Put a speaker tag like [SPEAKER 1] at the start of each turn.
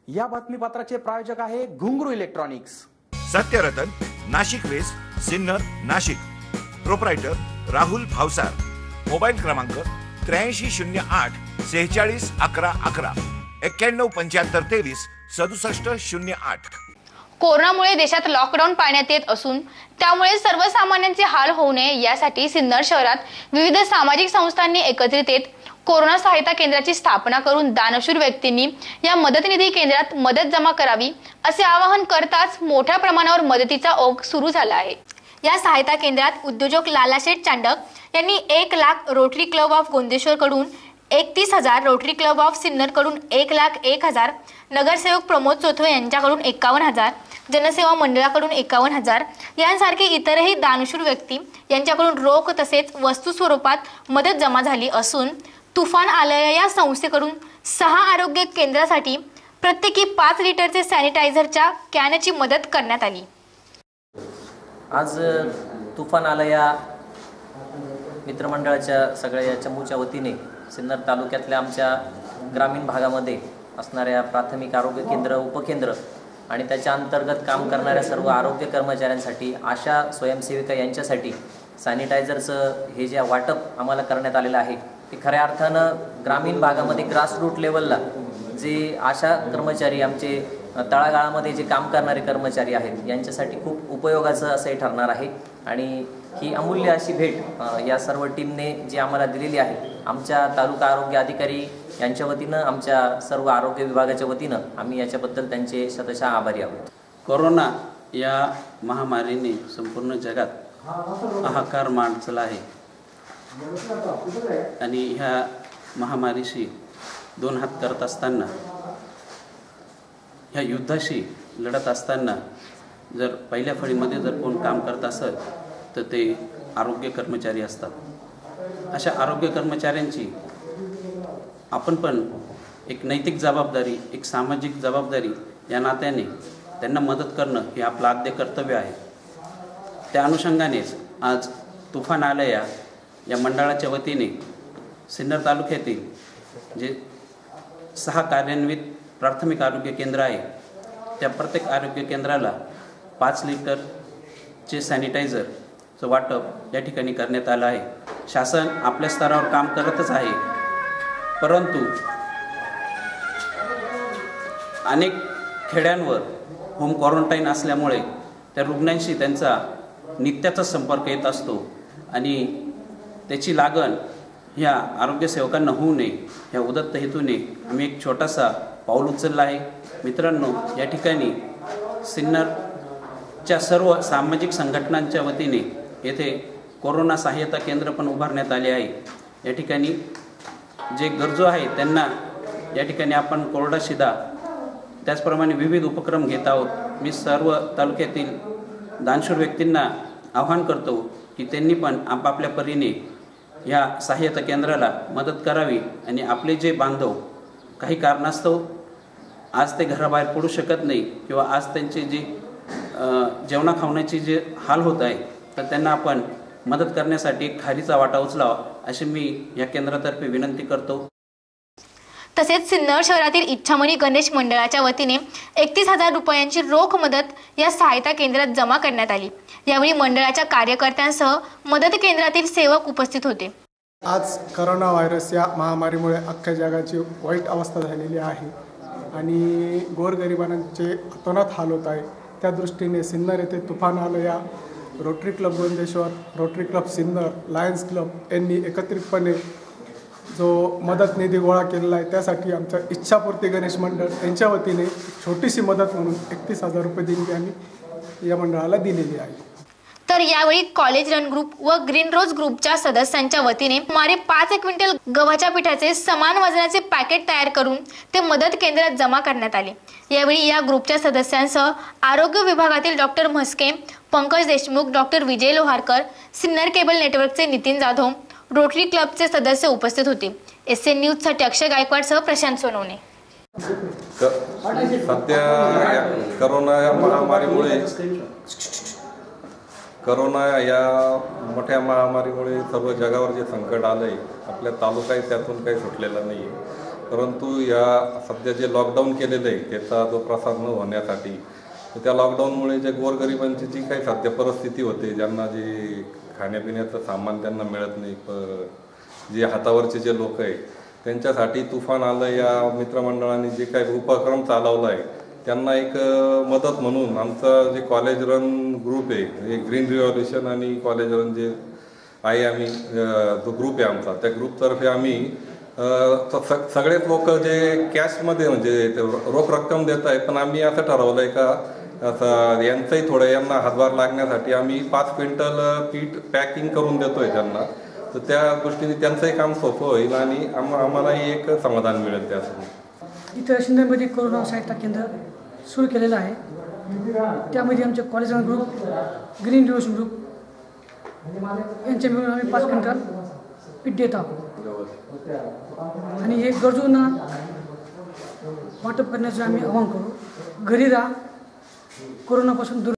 [SPEAKER 1] या बातमीपत्राचे प्रायोजक आहे Ghungroo electronics.
[SPEAKER 2] Satyaratan, Nashik west, Sinnar, Nashik. Proprietor Rahul Bhavsar. Mobile क्रमांक 8308 46 11 11 91 75 23 67 08।
[SPEAKER 3] कोरोनामुळे देशात लॉकडाऊन पाळण्यात येत असून त्यामुळे सर्वसामान्यांचे हाल होऊ नये यासाठी सिन्नर शहरात विविध सामाजिक संस्थांनी एकत्रित येत कोरोना सहायता केंद्राची स्थापना करून दानशूर व्यक्तींनी या मदत निधी केंद्रात मदत जमा करावी असे आवाहन करताच मोठ्या प्रमाणावर मदतीचा ओघ सुरू झाला आहे। या सहायता केंद्रात उद्योजक लालाशेठ चांडक यांनी 1 lakh rotary club of Gondeshwar कडून 31,000, रोटरी क्लब ऑफ सिन्नर कडून 1,01,000, नगरसेवक प्रमोद चोथवे यांच्याकडून 51,000, जनसेवा मंडळाकडून 51,000 यांसारखे इतरही दानशूर व्यक्ती यांच्याकडून रोख तसेच वस्तू स्वरूपात मदत जमा झाली असून तुफान आलय या संस्थेकडून 6 आरोग्य केंद्रासाठी प्रत्येकी 5 लिटरचे सॅनिटायझरच्या कॅनची मदत करण्यात आली।
[SPEAKER 4] आज तुफान आलया मित्रमंडळाच्या सगळ्या चमूच्या वतीने सिन्नर तालुक्यातल्या आमच्या ग्रामीण भागामध्ये असणाऱ्या प्राथमिक आरोग्य केंद्र, उपकेंद्र आणि त्याच्या अंतर्गत काम करणाऱ्या सर्व आरोग्य कर्मचाऱ्यांसाठी, आशा स्वयंसेविका यांच्यासाठी सॅनिटायझरचं हे जे वाटप आम्हाला करण्यात आलेलं आहे ते खऱ्या अर्थानं ग्रामीण भागामध्ये ग्रासरूट लेवलला जे आशा कर्मचारी, आमचे तळागाळामध्ये जे काम करणारे कर्मचारी आहेत यांच्यासाठी खूप उपयोगाचं असं ठरणार आहे। आणि ही अमूल्य अशी भेट या सर्व टीमने जी आम्हाला दिलेली आहे, आमच्या तालुका आरोग्य अधिकारी यांच्या वतीनं, आमच्या सर्व आरोग्य विभागाच्या वतीनं आम्ही याच्याबद्दल त्यांचे शतशः आभारी आहोत।
[SPEAKER 5] कोरोना या महामारीने संपूर्ण जगात हाहाकार माजला आहे आणि ह्या महामारीशी 2 हात करत असताना, ह्या युद्धाशी लढत असताना जर पहिल्या फळीमध्ये जर कोण काम करत असेल तर ते आरोग्य कर्मचारी असतात। अशा आरोग्य कर्मचाऱ्यांची आपण पण एक नैतिक जबाबदारी, एक सामाजिक जबाबदारी या नात्याने त्यांना मदत करणं हे आपलं आद्य कर्तव्य आहे। त्या अनुषंगानेच आज तुफान आलया या मंडळाच्या वतीने सिन्नर तालुक्यातील जे 6 कार्यान्वित प्राथमिक आरोग्य केंद्र आहे त्या प्रत्येक आरोग्य केंद्राला 5 लिटरचे सॅनिटायझरचं वाटप या ठिकाणी करण्यात आलं आहे। शासन आपल्या स्तरावर काम करतच आहे, परंतु अनेक खेड्यांवर होम क्वारंटाईन असल्यामुळे त्या रुग्णांशी त्यांचा नित्याचा संपर्क येत असतो आणि त्याची लागण ह्या आरोग्यसेवकांना होऊ नये ह्या उदत्त हेतूने आम्ही एक छोटासा पाऊल उचलला आहे। मित्रांनो, या ठिकाणी सिन्नरच्या सर्व सामाजिक संघटनांच्या वतीने येथे कोरोना सहाय्यता केंद्र पण उभारण्यात आले आहे। या ठिकाणी जे गरजू आहेत त्यांना या ठिकाणी आपण कोरडा शिधा, त्याचप्रमाणे विविध उपक्रम घेत आहोत। मी सर्व तालुक्यातील दानशूर व्यक्तींना आवाहन करतो की त्यांनी पण आपापल्या परीने या सहाय्यता केंद्राला मदत करावी आणि आपले जे बांधव काही कारणास्तव आज ते घराबाहेर पडू शकत नाही किंवा आज त्यांचे जे जेवणा खावण्याची जे हाल होत आहे तर त्यांना आपण मदत करण्यासाठी एक खारीचा वाटा उचलावा अशी मी या केंद्रातर्फे विनंती करतो।
[SPEAKER 3] तसेच सिन्नर शहरातील इच्छामणी गणेश मंडळाच्या वतीने 31,000 रुपयांची रोख मदत या सहायता केंद्रात जमा करण्यात आली। यावेळी मंडळाच्या कार्यकर्त्यांसह मदत केंद्रातील सेवक उपस्थित होते।
[SPEAKER 6] आज कोरोना व्हायरस या महामारीमुळे अख्ख्या जगाची वाईट अवस्था झालेली आहे आणि गोरगरिबांचे अतोनात हाल होत आहे। त्या दृष्टीने सिन्नर येथे तुफान आलया, Rotary Club Gondeshwar, Rotary Club Sinnar, Lions Club यांनी एकत्रितपणे जो मदत निधी गोळा केलेला आहे त्यासाठी आमच्या इच्छापूर्ती गणेश मंडळ यांच्या वतीने छोटीशी मदत म्हणून 31,000 रुपये देणगी आम्ही या मंडळाला दिलेली आहे।
[SPEAKER 3] तर यावेळी कॉलेज रन ग्रुप व ग्रीन रोज ग्रुपच्या सदस्यांच्या वतीने सुमारे 5 क्विंटल गव्हाच्या पिठाचे समान वजनाचे पॅकेट तयार करून ते मदत केंद्रात जमा करण्यात आले। यावेळी या ग्रुपच्या सदस्यांसह आरोग्य विभागातील डॉक्टर म्हस्के, पंकज देशमुख, डॉक्टर विजय लोहारकर, सिन्नर केबल नेटवर्कचे नितीन जाधव, रोटरी क्लबचे सदस्य उपस्थित होते। SN न्यूज साठी अक्षय गायकवाडसह प्रशांत सोनवणे।
[SPEAKER 7] सध्या कोरोना या मोठ्या महामारीमुळे सर्व जगावर जे संकट आलंय, आपल्या तालुकाही त्यातून काही सुटलेला नाही आहे परंतु या सध्या जे लॉकडाऊन केलेलं आहे त्याचा जो प्रसार न होण्यासाठी त्या लॉकडाऊनमुळे जे गोरगरिबांची जी काही सध्या परिस्थिती होते, ज्यांना जे खाण्यापिण्याचं सामान त्यांना मिळत नाही, जे हातावरचे जे लोक आहे त्यांच्यासाठी तुफान आलं या मित्रमंडळाने जे काही उपक्रम चालवला आहे त्यांना एक मदत म्हणून आमचा जे कॉलेज रन ग्रुप आहे, ग्रीन रिव्हॉल्युशन आणि कॉलेज रन जे आहे, आम्ही जो ग्रुप आहे आमचा, त्या ग्रुपतर्फे आम्ही सगळेच लोक जे कॅशमध्ये म्हणजे रोख रक्कम देत आहेत, पण आम्ही असं ठरवलं आहे का आता यांचंही थोडं यांना हातभार लागण्यासाठी आम्ही 5 क्विंटल पीठ पॅकिंग करून देतो आहे त्यांना, तर त्या दृष्टीने त्यांचंही काम सोपं होईल आणि आम्हालाही एक समाधान मिळेल त्यासाठी.
[SPEAKER 8] इथं सिन्नरमध्ये कोरोना सहायता केंद्र सुरू केलेलं आहे. त्यामध्ये आमचे college group, green revolution group यांच्या मिळून आम्ही 5 क्विंटल पीठ देत आहोत आणि हे गरजूंना वाटप करण्याचं आम्ही आवाहन करू. घरी राहा, कोरोनापासून दूर